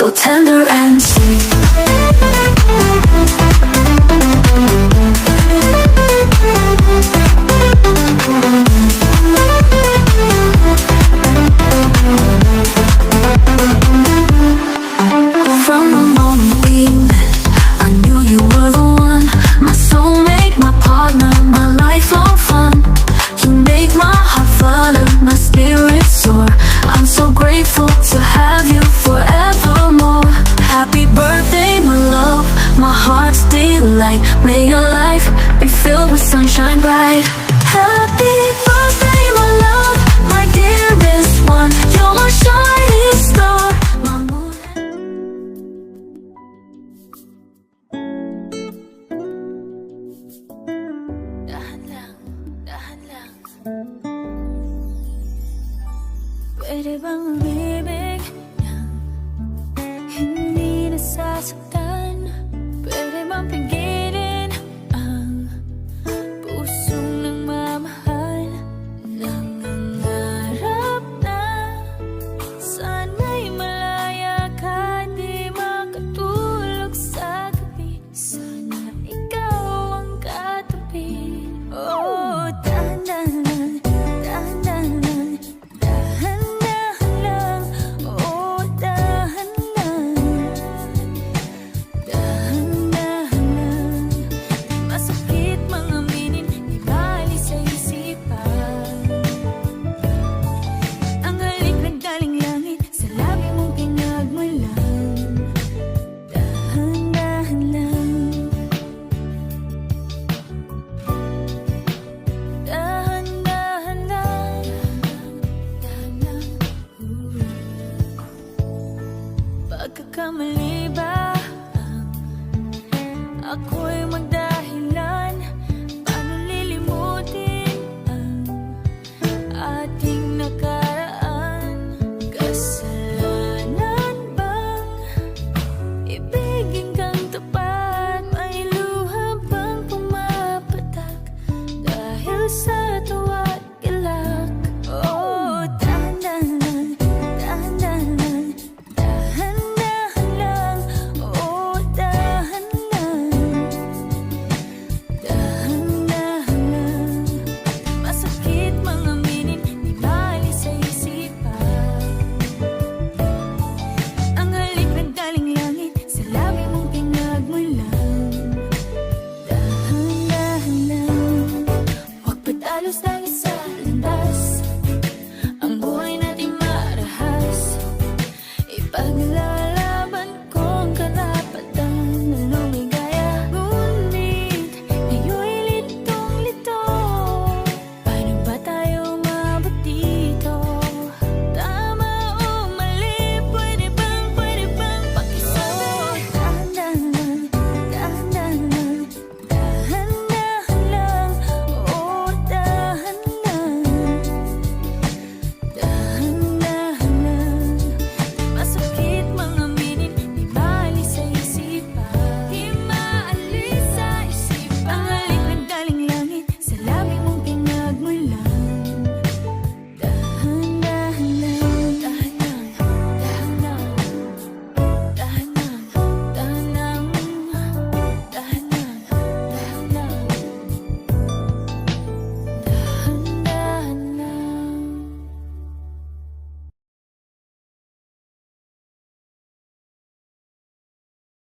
so tender and sweet. From the moment we met, I knew you were the one, my soulmate, my partner, my lifelong fun. You make my heart flutter, my spirit soar. I'm so grateful to have you forevermore. Happy birthday, my love, my heart's delight. May your life be filled with sunshine bright. Happy birthday, my love, my dearest one. You're my shining star, my moon. Dahan lang, dahan lang. Pwede bang umibig nang hindi nasasaktan? Pwede bang pigilin ang pusong nagmamahal? Nangangarap na sana'y malaya ka, di makatulog sa gabi. Sana ikaw ang katabi. Oh, dahan-dahan, dahan-dahan, dahan-dahan lang. Oh, dahan-dahan, dahan-dahan lang. Di masakit mga aminin, di bali sa isipan. Ang halik naggaling langit, sa labi mong pinagmulan. Dahan-dahan lang, dahan-dahan lang, dahan lang. Pagkakamali ba ang ako'y